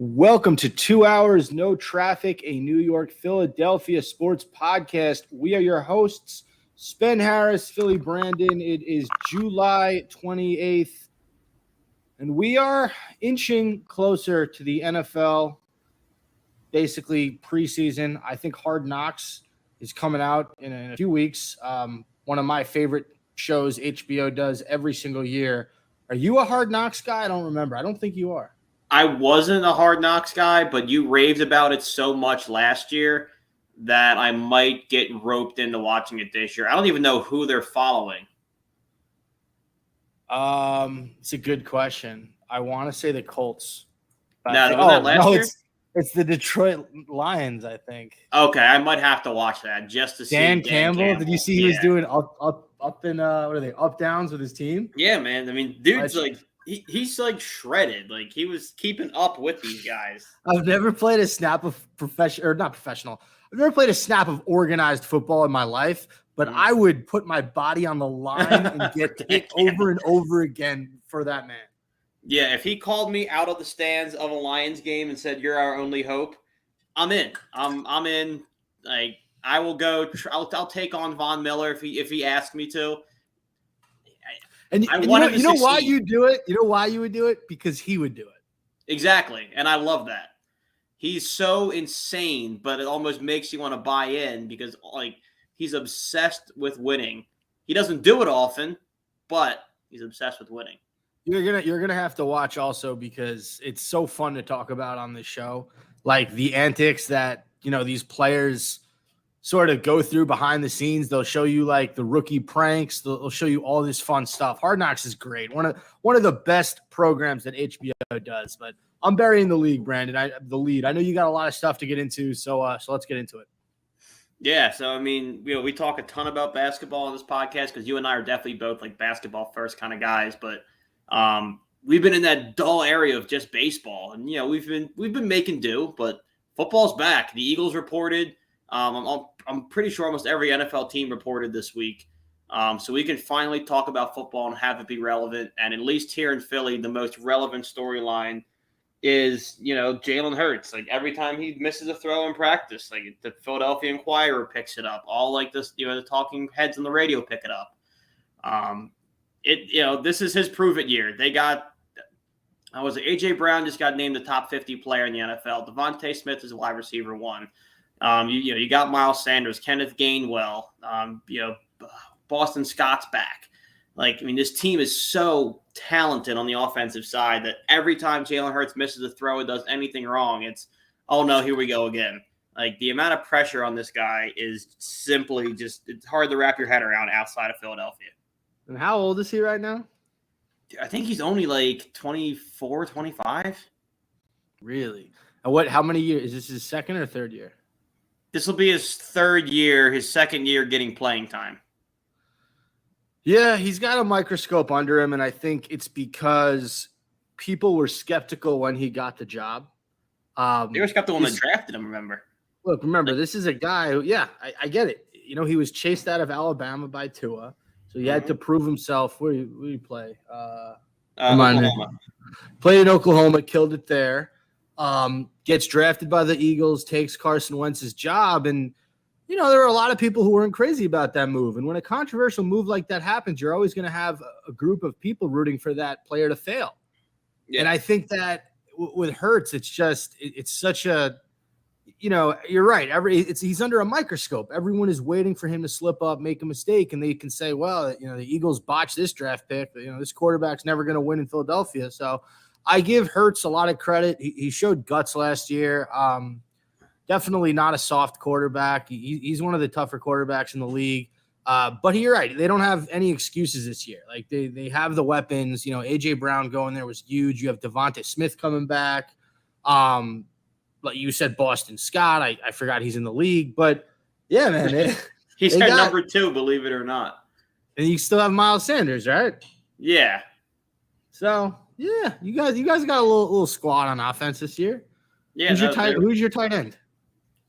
Welcome to 2 Hours No Traffic, a New York, Philadelphia sports podcast. We are your hosts, Spen Harris, Philly Brandon. It is July 28th, and we are inching closer to the NFL, basically preseason. I think Hard Knocks is coming out in a few weeks. One of my favorite shows HBO does every single year. Are you a Hard Knocks guy? I don't remember. I don't think you are. I wasn't a Hard Knocks guy, but you raved about it so much last year that I might get roped into watching it this year. I don't even know who they're following. It's a good question. I want to say the Colts. No, was that last year? It's the Detroit Lions, I think. Okay, I might have to watch that just to see Dan Campbell. Did you see he was doing up in what are they, up downs with his team? Yeah, man. I mean, dude's he's like shredded. Like he was keeping up with these guys. I've never played a snap of professional. I've never played a snap of organized football in my life, but I would put my body on the line and get hit over and over again for that man. Yeah, if he called me out of the stands of a Lions game and said, "You're our only hope," I'm in. I'm in. Like I will go. I'll take on Von Miller if he asked me to. And you know why you do it? You know why you would do it? Because he would do it. Exactly, and I love that. He's so insane, but it almost makes you want to buy in because like he's obsessed with winning. He doesn't do it often, but he's obsessed with winning. You're gonna have to watch also because it's so fun to talk about on this show, like the antics that these players sort of go through behind the scenes. They'll show you like the rookie pranks. They'll show you all this fun stuff. Hard Knocks is great. One of the best programs that HBO does. But I'm burying the league, Brandon. The lead. I know you got a lot of stuff to get into, so let's get into it. Yeah. So I mean, we talk a ton about basketball on this podcast because you and I are definitely both like basketball first kind of guys, but. We've been in that dull area of just baseball, and we've been making do, but football's back. The Eagles reported. I'm pretty sure almost every NFL team reported this week, so we can finally talk about football and have it be relevant. And at least here in Philly, the most relevant storyline is Jalen Hurts. Like every time he misses a throw in practice, like the Philadelphia Inquirer picks it up. All like this, the talking heads on the radio pick it up. This is his prove it year. They got, A.J. Brown just got named the top 50 player in the NFL. Devontae Smith is a wide receiver one. You got Miles Sanders, Kenneth Gainwell, Boston Scott's back. Like, I mean, this team is so talented on the offensive side that every time Jalen Hurts misses a throw, it does anything wrong, it's, oh no, here we go again. Like the amount of pressure on this guy is simply it's hard to wrap your head around outside of Philadelphia. And how old is he right now? I think he's only like 24, 25. Really? And how many years? Is this his second or third year? This will be his third year, his second year getting playing time. Yeah, he's got a microscope under him, and I think it's because people were skeptical when he got the job. They were skeptical when they drafted him, remember? Look, remember, this is a guy who, I get it. He was chased out of Alabama by Tua. So he had to prove himself. Where do you play? Oklahoma. Played in Oklahoma, killed it there. Gets drafted by the Eagles, takes Carson Wentz's job. And, there are a lot of people who weren't crazy about that move. And when a controversial move like that happens, you're always going to have a group of people rooting for that player to fail. Yeah. And I think that with Hurts, it's such a – you're right. He's under a microscope. Everyone is waiting for him to slip up, make a mistake, and they can say, well, the Eagles botched this draft pick. This quarterback's never going to win in Philadelphia. So I give Hurts a lot of credit. He showed guts last year. Definitely not a soft quarterback. He's one of the tougher quarterbacks in the league. But you're right. They don't have any excuses this year. Like they have the weapons. A.J. Brown going there was huge. You have Devontae Smith coming back. Like you said, Boston Scott. I forgot he's in the league, but yeah, man, he's their number 2, believe it or not. And you still have Miles Sanders, right? Yeah. So yeah, you guys got a little squad on offense this year. Yeah. Who's your tight end?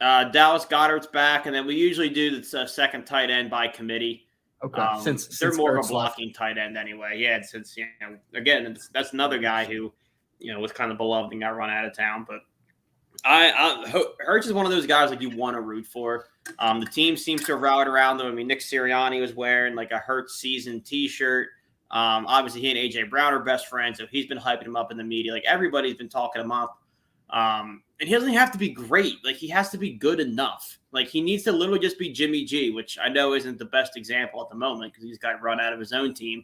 Dallas Goedert's back, and then we usually do the second tight end by committee. Okay, since they're more of a blocking tight end anyway. Yeah, since again, that's another guy who. was kind of beloved and got run out of town. But Hurts is one of those guys like you want to root for. The team seems to have rallied around him. I mean, Nick Sirianni was wearing like a Hurts season T-shirt. Obviously, he and AJ Brown are best friends, so he's been hyping him up in the media. Like everybody's been talking him up. And he doesn't have to be great. Like he has to be good enough. Like he needs to literally just be Jimmy G, which I know isn't the best example at the moment because he's got run out of his own team.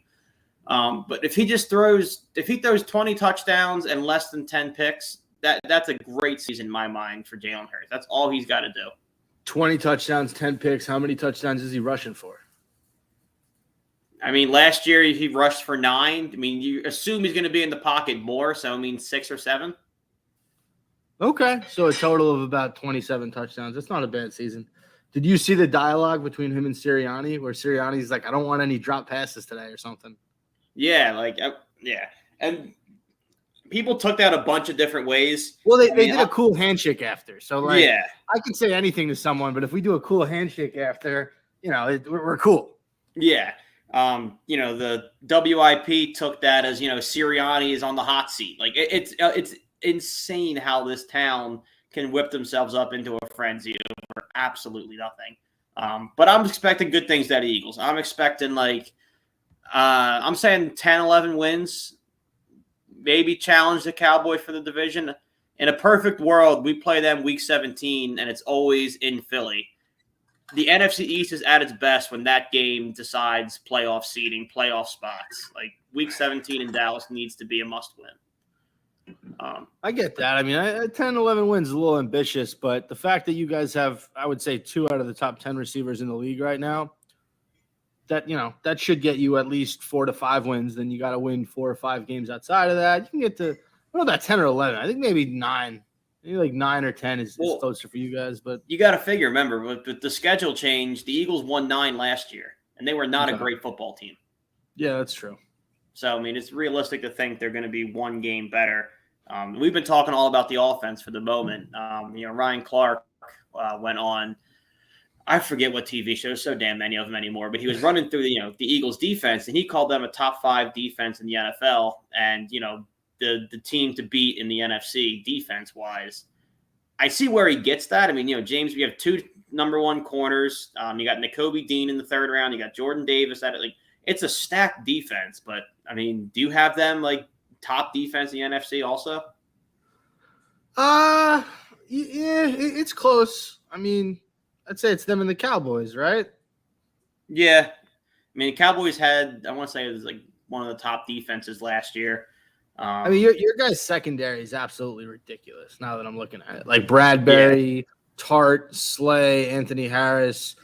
But if he throws 20 touchdowns and less than 10 picks, that's a great season in my mind for Jalen Hurts. That's all he's got to do. 20 touchdowns, 10 picks. How many touchdowns is he rushing for? I mean, last year he rushed for 9. I mean, you assume he's going to be in the pocket more, so I mean 6 or 7. Okay, so a total of about 27 touchdowns. That's not a bad season. Did you see the dialogue between him and Sirianni where Sirianni's like, I don't want any drop passes today or something? Yeah, yeah. And people took that a bunch of different ways. Well, they did a cool handshake after. So, like, yeah. I can say anything to someone, but if we do a cool handshake after, we're cool. Yeah. The WIP took that as, Sirianni is on the hot seat. Like, it's insane how this town can whip themselves up into a frenzy over absolutely nothing. But I'm expecting good things out of Eagles. I'm expecting I'm saying 10, 11 wins, maybe challenge the Cowboys for the division. In a perfect world, we play them week 17 and it's always in Philly. The NFC East is at its best when that game decides playoff seeding, playoff spots. Like week 17 in Dallas needs to be a must win. I get that. I mean, 10, 11 wins is a little ambitious, but the fact that you guys have, I would say, 2 out of the top 10 receivers in the league right now, that should get you at least 4 to 5 wins. Then you got to win 4 or 5 games outside of that. You can get to, I don't know about 10 or 11. I think maybe 9. Maybe like 9 or 10 is closer for you guys. But you got to figure, remember, with the schedule change, the Eagles won 9 last year, and they were not a great football team. Yeah, that's true. So, I mean, it's realistic to think they're going to be 1 game better. We've been talking all about the offense for the moment. Ryan Clark went on, I forget what TV show, so damn many of them anymore, but he was running through the Eagles defense, and he called them a top 5 defense in the NFL and, the team to beat in the NFC defense-wise. I see where he gets that. I mean, James, we have 2 number 1 corners. You got Nakobe Dean in the 3rd round. You got Jordan Davis at it. Like, it's a stacked defense, but, I mean, do you have them, top defense in the NFC also? Yeah, it's close. I mean, I'd say it's them and the Cowboys, right? Yeah. I mean, Cowboys had, I want to say it was one of the top defenses last year. I mean, your guys' secondary is absolutely ridiculous now that I'm looking at it. Like Bradbury, Tart, Slay, Anthony Harris.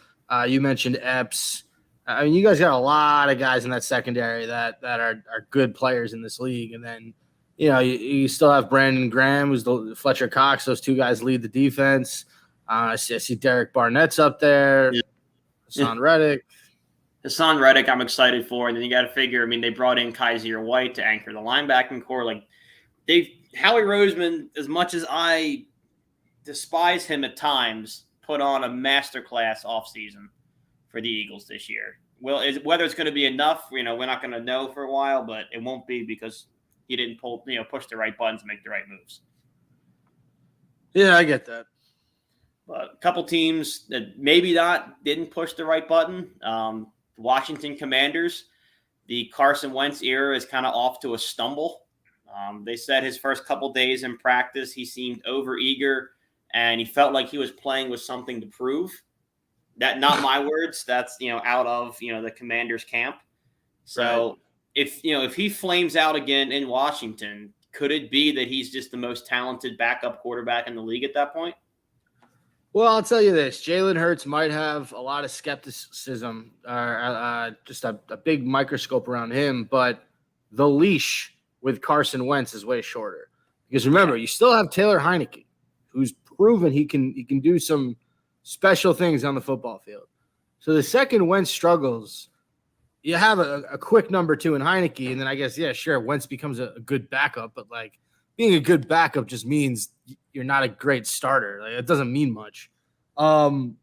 You mentioned Epps. I mean, you guys got a lot of guys in that secondary that are good players in this league. And then, you still have Brandon Graham, who's the Fletcher Cox. Those 2 guys lead the defense. I see Derek Barnett's up there. Hassan Reddick. Hassan Reddick, I'm excited for. And then you got to figure, I mean, they brought in Kaiser White to anchor the linebacking core. Howie Roseman, as much as I despise him at times, put on a masterclass offseason for the Eagles this year. Well, whether it's going to be enough, we're not going to know for a while, but it won't be because he didn't push the right buttons and make the right moves. Yeah, I get that. But a couple teams that maybe didn't push the right button. Washington Commanders, the Carson Wentz era is kind of off to a stumble. They said his first couple days in practice, he seemed overeager and he felt like he was playing with something to prove. That, not my words. That's, out of, the Commanders camp. So if he flames out again in Washington, could it be that he's just the most talented backup quarterback in the league at that point? Well, I'll tell you this. Jalen Hurts might have a lot of skepticism, just a big microscope around him, but the leash with Carson Wentz is way shorter. Because remember, you still have Taylor Heineke, who's proven he can do some special things on the football field. So the second Wentz struggles, you have a quick number 2 in Heineke, and then I guess, Wentz becomes a good backup, but being a good backup just means you're not a great starter. It doesn't mean much. I'm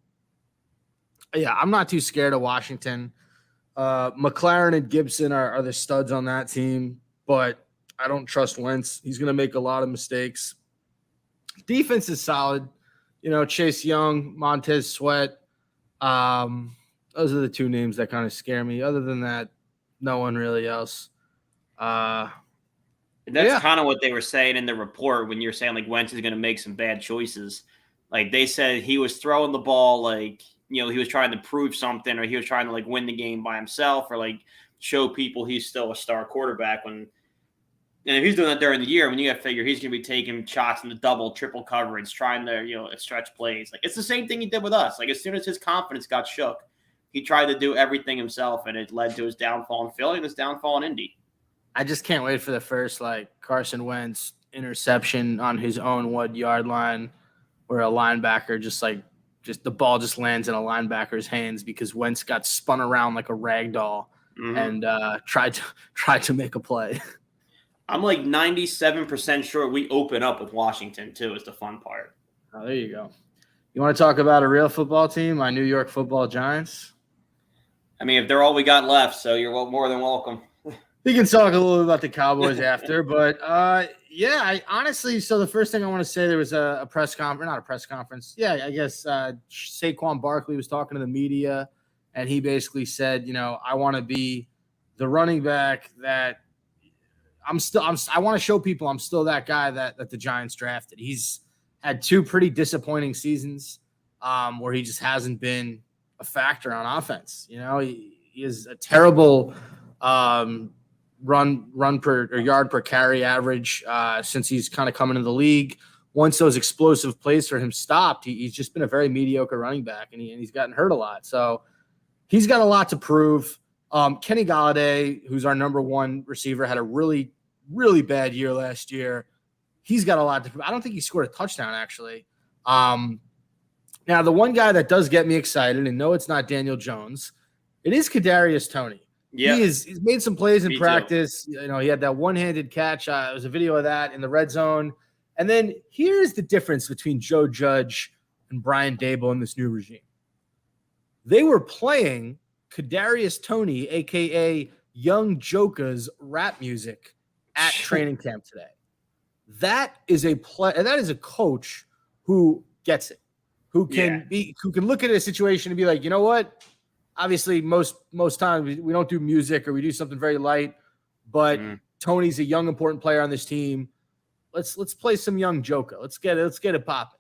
not too scared of Washington. McLaren and Gibson are the studs on that team, but I don't trust Wentz. He's going to make a lot of mistakes. Defense is solid. Chase Young, Montez Sweat. Those are the two names that kind of scare me. Other than that, no one really else. That's kind of what they were saying in the report when you're saying like Wentz is going to make some bad choices. Like they said he was throwing the ball like, he was trying to prove something, or he was trying to like win the game by himself, or like show people he's still a star quarterback. And if he's doing that during the year, when you got to figure he's going to be taking shots in the double, triple coverage, trying to, stretch plays. Like it's the same thing he did with us. Like as soon as his confidence got shook, he tried to do everything himself, and it led to his downfall in Philly and his downfall in Indy. I just can't wait for the first Carson Wentz interception on his own 1 yard line, where a linebacker just the ball just lands in a linebacker's hands because Wentz got spun around like a rag doll and tried to make a play. I'm like 97% sure we open up with Washington too. Is the fun part. Oh, there you go. You want to talk about a real football team, my New York Football Giants? I mean, if they're all we got left, so you're more than welcome. We can talk a little bit about the Cowboys after, but I honestly, so the first thing I want to say, there was a press conference, not a press conference. Yeah, I guess Saquon Barkley was talking to the media, and he basically said, I want to be the running back that I want to show people I'm still that guy that the Giants drafted. He's had 2 pretty disappointing seasons where he just hasn't been a factor on offense. He is a terrible run per or yard per carry average since he's kind of coming into the league. Once those explosive plays for him stopped, he's just been a very mediocre running back, and he's gotten hurt a lot. So he's got a lot to prove. Kenny Golladay, who's our number 1 receiver, had a really, really bad year last year. He's got a lot to prove. I don't think he scored a touchdown, actually. Now, the one guy that does get me excited, and no, it's not Daniel Jones, it is Kadarius Toney. Yeah, he's made some plays in practice. He had that one-handed catch. It was a video of that in the red zone. And then here's the difference between Joe Judge and Brian Daboll in this new regime. They were playing Kadarius Toney, a.k.a. Young Joker's rap music at training camp today. That is a coach who gets it, who can look at a situation and be like, you know what? Obviously, most times we don't do music or we do something very light, but Tony's a young, important player on this team. Let's play some Young Joker. Let's get it popping.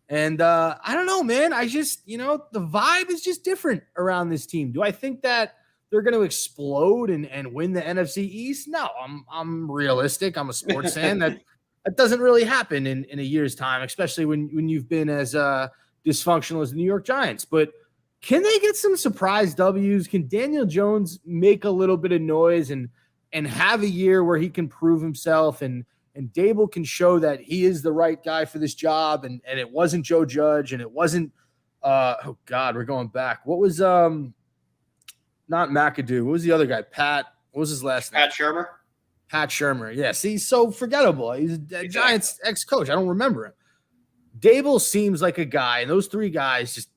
And I don't know, man. I just, the vibe is just different around this team. Do I think that they're going to explode and win the NFC East? No, I'm realistic. I'm a sports fan. That doesn't really happen in a year's time, especially when you've been as dysfunctional as the New York Giants. But can they get some surprise W's? Can Daniel Jones make a little bit of noise and have a year where he can prove himself and Daboll can show that he is the right guy for this job and it wasn't Joe Judge and it wasn't oh God, we're going back. What was not McAdoo? What was the other guy? Pat. What was his last name? Pat Shurmur. Pat Shurmur. Yes, he's so forgettable. He's a Giants ex-coach. I don't remember him. Daboll seems like a guy, and those 3 guys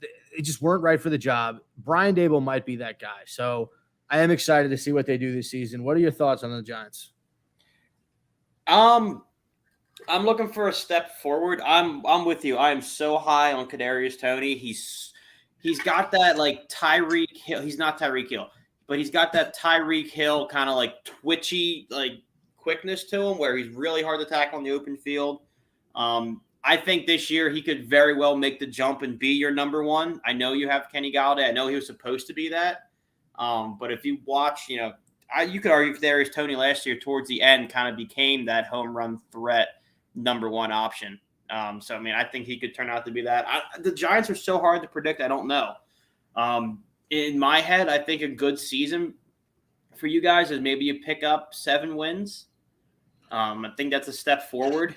just weren't right for the job. Brian Daboll might be that guy. So I am excited to see what they do this season. What are your thoughts on the Giants? I'm looking for a step forward. I'm with you. I am so high on Kadarius Toney. He's got that like Tyreek Hill. He's not Tyreek Hill, but he's got that Tyreek Hill kind of like twitchy like quickness to him where he's really hard to tackle in the open field. I think this year he could very well make the jump and be your number 1. I know you have Kenny Golladay. I know he was supposed to be that. But if you watch, you could argue Kadarius Toney last year towards the end kind of became that home run threat number 1 option. So, I mean, I think he could turn out to be that. The Giants are so hard to predict. I don't know. In my head, I think a good season for you guys is maybe you pick up 7 wins. I think that's a step forward.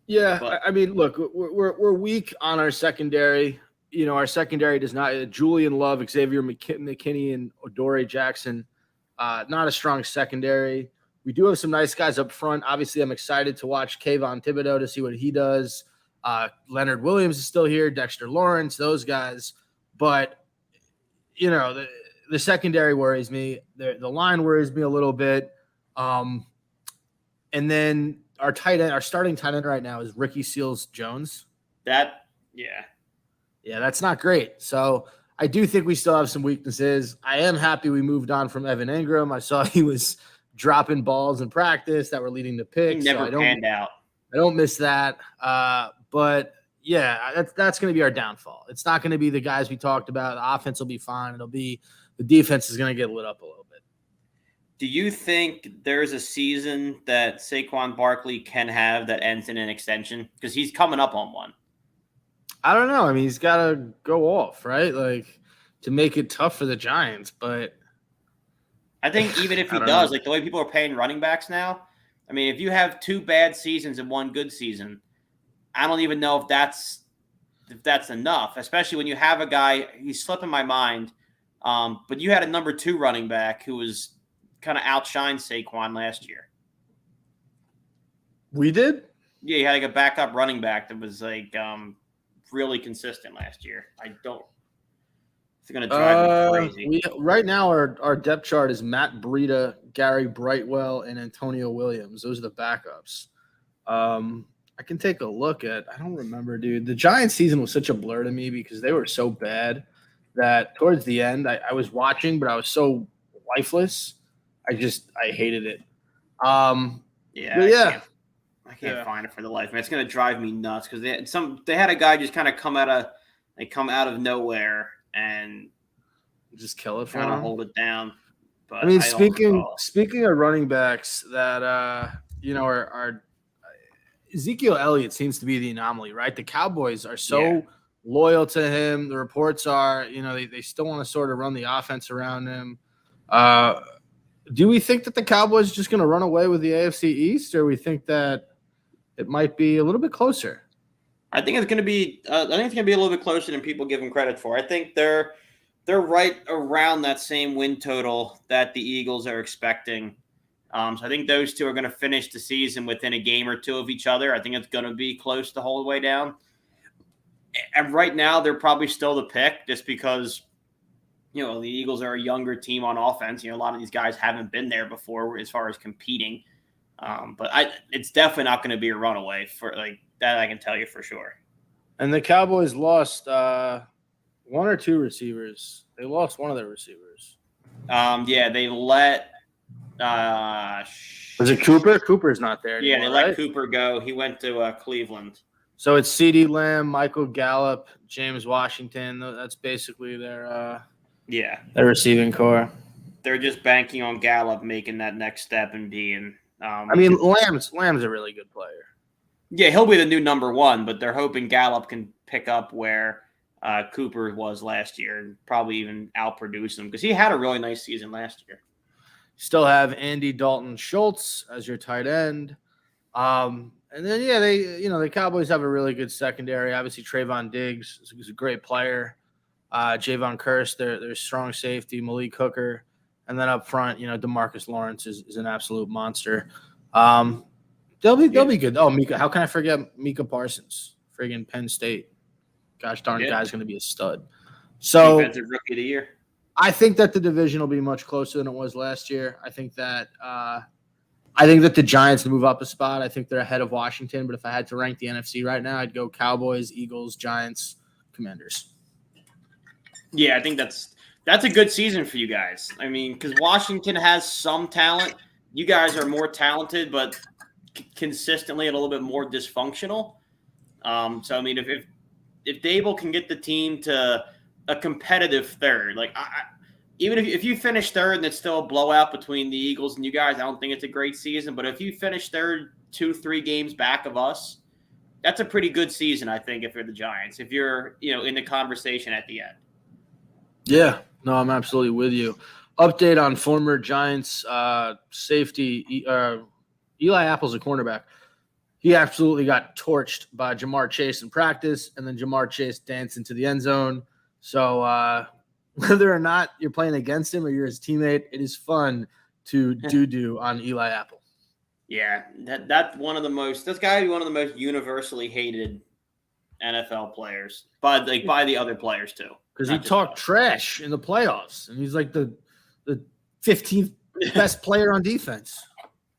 Yeah, but I mean, look, we're weak on our secondary. Our secondary does not – Julian Love, Xavier McKinney, and Adoree Jackson, not a strong secondary. We do have some nice guys up front. Obviously, I'm excited to watch Kayvon Thibodeau to see what he does. Leonard Williams is still here, Dexter Lawrence, those guys. But, the secondary worries me. The line worries me a little bit. And then our starting tight end right now is Ricky Seals-Jones. Yeah. Yeah, that's not great. So I do think we still have some weaknesses. I am happy we moved on from Evan Ingram. I saw he was dropping balls in practice that were leading to He picks. never So panned out. I don't miss that. But yeah, that's going to be our downfall. It's not going to be the guys we talked about. The offense will be fine. It'll be the defense is going to get lit up a little bit. Do you think there's a season that Saquon Barkley can have that ends in an extension? Because he's coming up on one. I don't know. I mean, he's got to go off, right? Like to make it tough for the Giants. But I think even if he does, like the way people are paying running backs now, I mean, if you have 2 bad seasons and 1 good season, I don't even know if that's enough, especially when you have a guy, he's slipping my mind, but you had a number 2 running back who was kind of outshined Saquon last year. We did? Yeah, you had like a backup running back that was like really consistent last year. It's going to drive me crazy. Right now, our depth chart is Matt Breida, Gary Brightwell, and Antonio Williams. Those are the backups. I can take a look at. I don't remember, dude. The Giants season was such a blur to me because they were so bad that towards the end, I was watching, but I was so lifeless. I hated it. Yeah. I can't find it for the life. Man, it's going to drive me nuts because they had a guy just kind of come out of nowhere and just kill it for kind him. of hold it down. But I mean, speaking of running backs that are Ezekiel Elliott seems to be the anomaly, right? The Cowboys are so loyal to him. The reports are, they still want to sort of run the offense around him. Do we think that the Cowboys are just going to run away with the AFC East, or we think that it might be a little bit closer? I think it's going to be. I think it's going to be a little bit closer than people give them credit for. I think they're right around that same win total that the Eagles are expecting. So I think those two are going to finish the season within a game or 2 of each other. I think it's going to be close the whole way down. And right now, they're probably still the pick just because, the Eagles are a younger team on offense. A lot of these guys haven't been there before as far as competing. But it's definitely not going to be a runaway for like that. I can tell you for sure. And the Cowboys lost 1 or 2 receivers. They lost one of their receivers. They let. Was it Cooper? Cooper's not there anymore. Yeah, they let Cooper go. He went to Cleveland. So it's CeeDee Lamb, Michael Gallup, James Washington. That's basically their receiving core. They're just banking on Gallup making that next step and being. Lamb's a really good player. Yeah, he'll be the new number 1, but they're hoping Gallup can pick up where Cooper was last year and probably even outproduce him because he had a really nice season last year. Still have Andy Dalton Schultz as your tight end. And then, the Cowboys have a really good secondary. Obviously, Trayvon Diggs is a great player. Javon Curse, their strong safety, Malik Hooker. And then up front, DeMarcus Lawrence is an absolute monster. They'll be good. Oh, Mika, how can I forget Mika Parsons? Friggin' Penn State. Gosh darn guy's going to be a stud. So defensive rookie of the year. I think that the division will be much closer than it was last year. I think that the Giants move up a spot. I think they're ahead of Washington. But if I had to rank the NFC right now, I'd go Cowboys, Eagles, Giants, Commanders. Yeah, I think that's a good season for you guys. I mean, because Washington has some talent. You guys are more talented, but consistently a little bit more dysfunctional. So I mean, if Dable can get the team to a competitive third, like even if you finish third and it's still a blowout between the Eagles and you guys, I don't think it's a great season. But if you finish third 2-3 games back of us, that's a pretty good season, I think, if you're the Giants. If you're in the conversation at the end. Yeah, no, I'm absolutely with you. Update on former Giants safety Eli Apple's a cornerback. He absolutely got torched by Jamar Chase in practice, and then Jamar Chase danced into the end zone. So whether or not you're playing against him or you're his teammate, it is fun to do on Eli Apple. Yeah, that's one of the most. That's got to be one of the most universally hated NFL players by the other players too. Because he talked trash in the playoffs, and he's like the 15th best player on defense.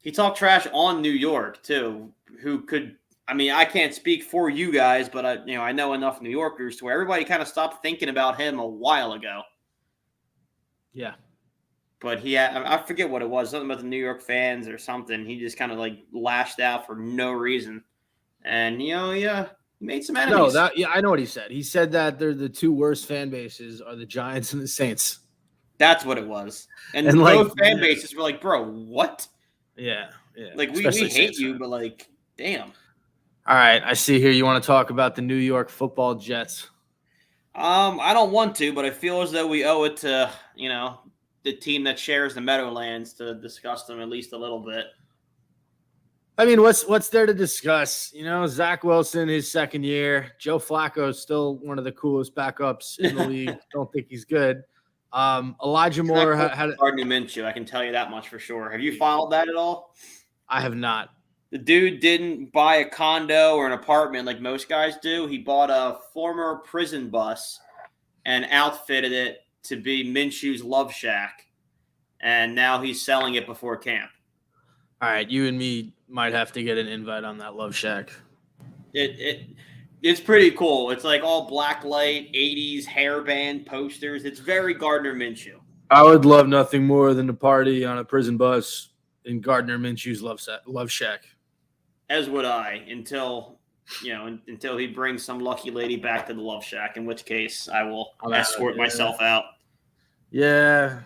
He talked trash on New York too. Who could? I mean, I can't speak for you guys, but I know enough New Yorkers to where everybody kind of stopped thinking about him a while ago. Yeah. But I forget what it was, something about the New York fans or something. He just kind of like lashed out for no reason. And, he made some enemies. No, I know what he said. He said that they're the two worst fan bases are the Giants and the Saints. That's what it was. And both fan bases were like, bro, what? Yeah. Like, we hate you, but like, damn. All right, I see here you want to talk about the New York Football Jets. I don't want to, but I feel as though we owe it to, the team that shares the Meadowlands to discuss them at least a little bit. I mean, what's there to discuss? Zach Wilson, his second year. Joe Flacco is still one of the coolest backups in the league. Don't think he's good. Elijah Moore had Gardner Minshew. I can tell you that much for sure. Have you followed that at all? I have not. The dude didn't buy a condo or an apartment like most guys do. He bought a former prison bus and outfitted it to be Minshew's Love Shack, and now he's selling it before camp. All right, you and me might have to get an invite on that Love Shack. It's pretty cool. It's like all black light, 80s hairband posters. It's very Gardner Minshew. I would love nothing more than to party on a prison bus in Gardner Minshew's Love Shack. As would I, until he brings some lucky lady back to the Love Shack, in which case I will escort myself out. Yeah.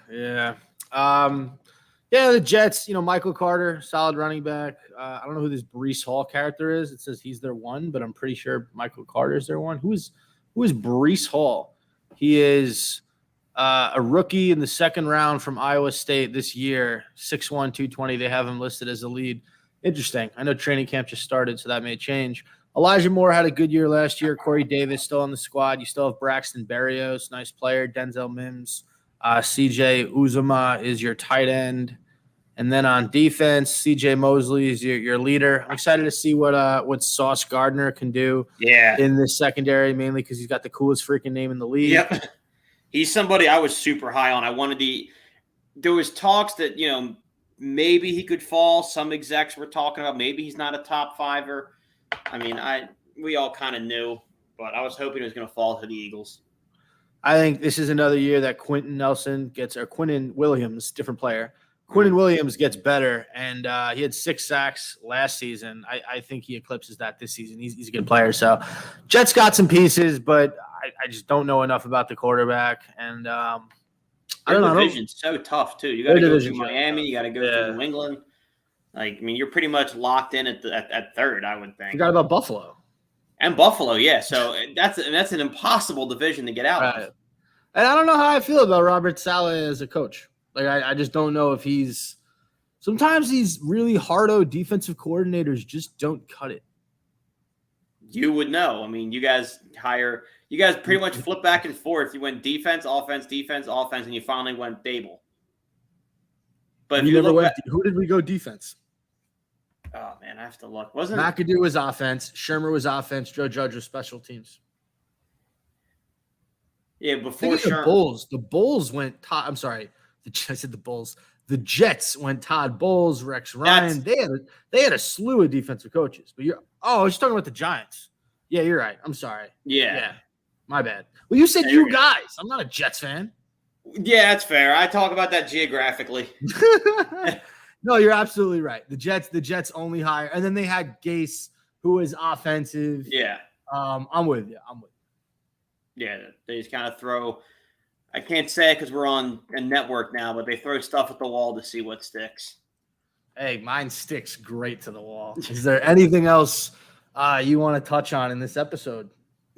The Jets, Michael Carter, solid running back. I don't know who this Breece Hall character is. It says he's their one, but I'm pretty sure Michael Carter is their one. Who is Breece Hall? He is a rookie in the second round from Iowa State this year, 6'1", 220. They have him listed as a lead. Interesting. I know training camp just started, so that may change. Elijah Moore had a good year last year. Corey Davis still on the squad. You still have Braxton Berrios, nice player. Denzel Mims. CJ Uzomah is your tight end. And then on defense, CJ Mosley is your leader. I'm excited to see what Sauce Gardner can do in this secondary, mainly because he's got the coolest freaking name in the league. Yep. He's somebody I was super high on. There was talks that, maybe he could fall. Some execs were talking about maybe he's not a top fiver. I mean, we all kind of knew, but I was hoping it was going to fall to the Eagles. I think this is another year that Quinton Williams, different player. Quinton Williams gets better, and he had 6 sacks last season. I think he eclipses that this season. He's a good player. So Jets got some pieces, but I just don't know enough about the quarterback. And I don't know. The division's so tough, too. You got to go through Miami. You got to go through New England. You're pretty much locked in at third, I would think. Forgot about Buffalo. And Buffalo, yeah. So that's an impossible division to get out of. And I don't know how I feel about Robert Saleh as a coach. I just don't know if he's – sometimes these really hardo defensive coordinators just don't cut it. You would know. I mean, you guys pretty much flip back and forth. You went defense, offense, and you finally went Dable. But who did we go defense? Oh, man, I have to look. McAdoo was offense. Shermer was offense. Joe Judge was special teams. Yeah, before Shermer. The Bulls went – I'm sorry. I said the Bulls. The Jets went Todd Bowles, Rex Ryan. They had a slew of defensive coaches. But I was talking about the Giants. Yeah, you're right. I'm sorry. Yeah. My bad. Well, you said you guys. I'm not a Jets fan. Yeah, that's fair. I talk about that geographically. No, you're absolutely right. The Jets only hire, and then they had Gase, who is offensive. Yeah. I'm with you. Yeah, they just kind of throw. I can't say it because we're on a network now, but they throw stuff at the wall to see what sticks. Hey, mine sticks great to the wall. Is there anything else you want to touch on in this episode?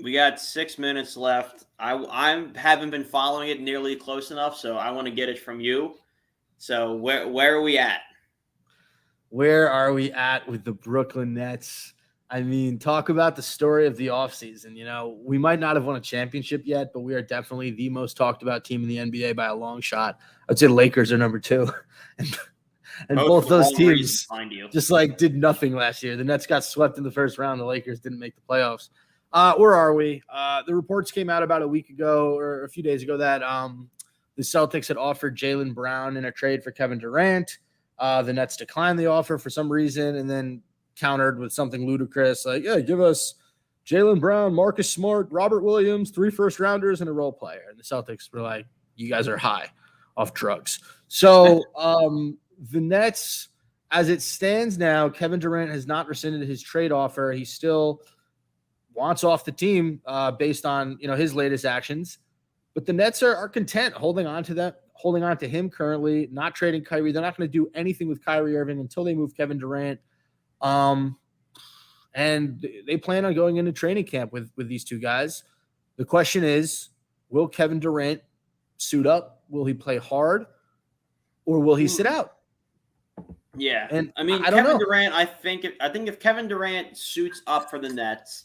We got 6 minutes left. I haven't been following it nearly close enough, so I want to get it from you. So where are we at? Where are we at with the Brooklyn Nets? I mean, talk about the story of the offseason. We might not have won a championship yet, but we are definitely the most talked about team in the NBA by a long shot. I'd say Lakers are number 2. and both those teams just did nothing last year. The Nets got swept in the first round. The Lakers didn't make the playoffs. Where are we? The reports came out about a week ago or a few days ago that the Celtics had offered Jaylen Brown in a trade for Kevin Durant. The Nets declined the offer for some reason and then countered with something ludicrous like, yeah, give us Jaylen Brown, Marcus Smart, Robert Williams, 3 first-rounders, and a role player. And the Celtics were like, you guys are high off drugs. So the Nets, as it stands now, Kevin Durant has not rescinded his trade offer. He still wants off the team based on his latest actions. But the Nets are content holding on to him currently, not trading Kyrie. They're not going to do anything with Kyrie Irving until they move Kevin Durant. And they plan on going into training camp with these two guys. The question is, will Kevin Durant suit up? Will he play hard? Or will he sit out? Yeah. And I mean, Kevin Durant, I think if Kevin Durant suits up for the Nets,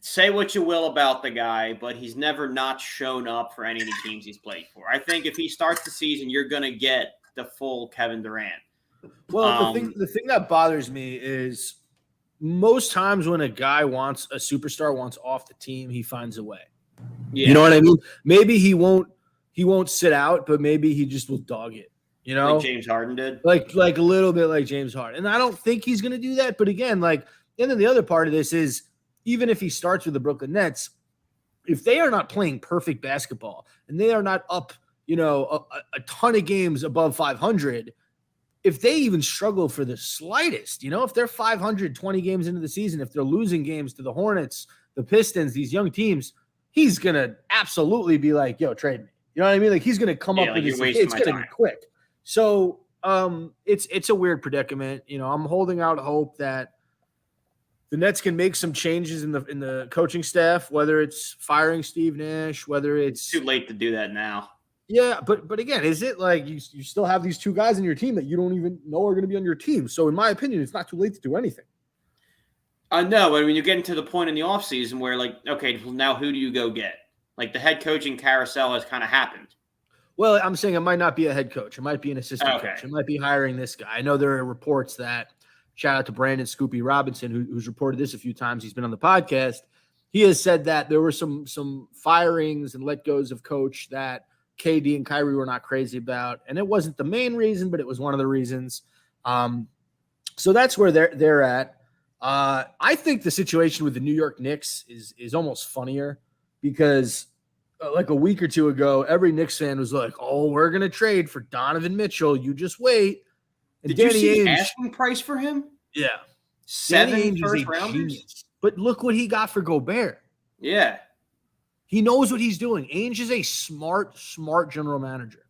say what you will about the guy, but he's never not shown up for any of the teams he's played for. I think if he starts the season, you're going to get the full Kevin Durant. Well, the thing that bothers me is most times when a superstar wants off the team, he finds a way. Yeah. You know what I mean? Maybe he won't sit out, but maybe he just will dog it. Like James Harden did? Like a little bit like James Harden. And I don't think he's going to do that. But again, and then the other part of this is, even if he starts with the Brooklyn Nets, if they are not playing perfect basketball and they are not up, a ton of games above 500, if they even struggle for the slightest, if they're 520 games into the season, if they're losing games to the Hornets, the Pistons, these young teams, he's going to absolutely be like, yo, trade me. You know what I mean? Like he's going to come up with this. It's going to be quick. So it's a weird predicament. I'm holding out hope that the Nets can make some changes in the coaching staff, whether it's firing Steve Nash, whether it's too late to do that now. Yeah, but again, is it like you still have these two guys in your team that you don't even know are going to be on your team? So in my opinion, it's not too late to do anything. No, I mean, you're getting to the point in the offseason where okay, well, now who do you go get? Like the head coaching carousel has kind of happened. Well, I'm saying it might not be a head coach. It might be an assistant coach. It might be hiring this guy. I know there are reports that, shout out to Brandon Scoopy Robinson, who's reported this a few times. He's been on the podcast. He has said that there were some firings and let goes of coach that KD and Kyrie were not crazy about. And it wasn't the main reason, but it was one of the reasons. So that's where they're at. I think the situation with the New York Knicks is almost funnier because like a week or two ago, every Knicks fan was like, oh, we're going to trade for Donovan Mitchell. You just wait. And Did you see the asking price for him? Yeah. 7 first rounders. But look what he got for Gobert. Yeah. He knows what he's doing. Ainge is a smart general manager.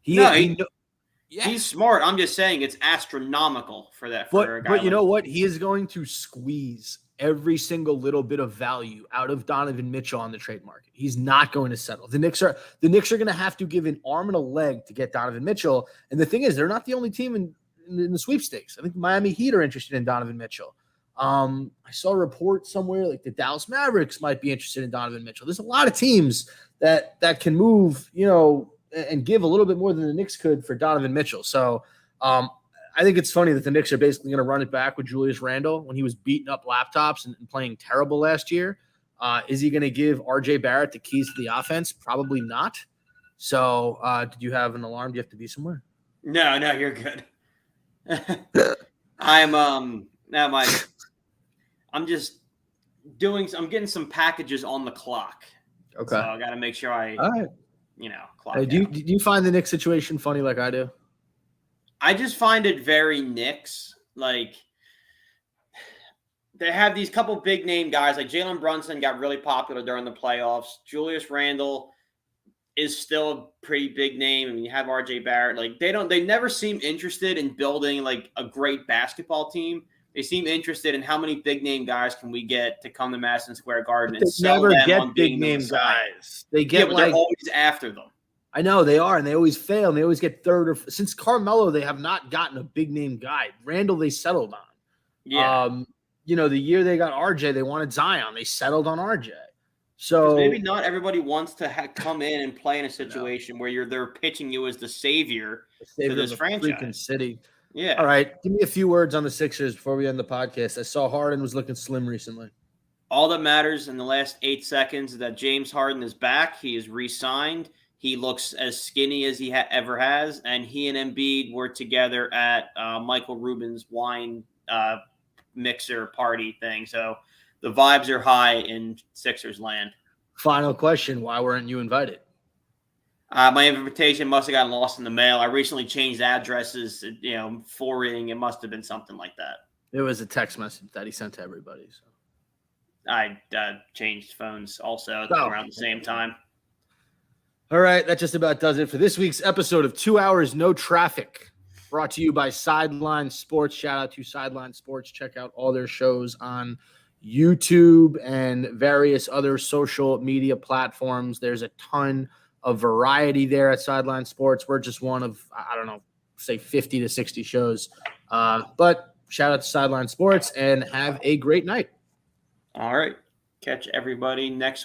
He's smart. I'm just saying it's astronomical for that. But you know what? He is going to squeeze every single little bit of value out of Donovan Mitchell on the trade market. He's not going to settle. The Knicks are going to have to give an arm and a leg to get Donovan Mitchell. And the thing is, they're not the only team in the sweepstakes. I think the Miami Heat are interested in Donovan Mitchell. I saw a report somewhere like the Dallas Mavericks might be interested in Donovan Mitchell. There's a lot of teams that can move, and give a little bit more than the Knicks could for Donovan Mitchell. So I think it's funny that the Knicks are basically going to run it back with Julius Randle when he was beating up laptops and playing terrible last year. Is he going to give RJ Barrett the keys to the offense? Probably not. So did you have an alarm? Do you have to be somewhere? No, you're good. I'm just I'm getting some packages on the clock. Okay. So I got to make sure all right. Clock. Do you find the Knicks situation funny like I do? I just find it very Knicks. Like they have these couple big name guys like Jalen Brunson got really popular during the playoffs. Julius Randle is still a pretty big name. I mean, you have RJ Barrett. Like they never seem interested in building like a great basketball team. They seem interested in how many big name guys can we get to come to Madison Square Garden and sell them on big name guys. They get but they're always after them. I know they are, and they always fail, and they always get third. Or since Carmelo, they have not gotten a big name guy. Randall, they settled on. Yeah. The year they got RJ, they wanted Zion. They settled on RJ. So maybe not everybody wants to come in and play in a situation where they're pitching you as the savior to this franchise. Freaking city. Yeah. All right. Give me a few words on the Sixers before we end the podcast. I saw Harden was looking slim recently. All that matters in the last 8 seconds is that James Harden is back. He is re-signed. He looks as skinny as he ever has, and he and Embiid were together at Michael Rubin's wine mixer party thing. So the vibes are high in Sixers land. Final question: why weren't you invited? My invitation must have gotten lost in the mail. I recently changed addresses, forwarding. It must have been something like that. It was a text message that he sent to everybody. So I changed phones also around the same time. All right, that just about does it for this week's episode of 2 Hours No Traffic, brought to you by Sideline Sports. Shout out to Sideline Sports. Check out all their shows on YouTube and various other social media platforms. There's a ton of variety there at Sideline Sports. We're just one of, I don't know, say 50 to 60 shows. But shout out to Sideline Sports and have a great night. All right. Catch everybody next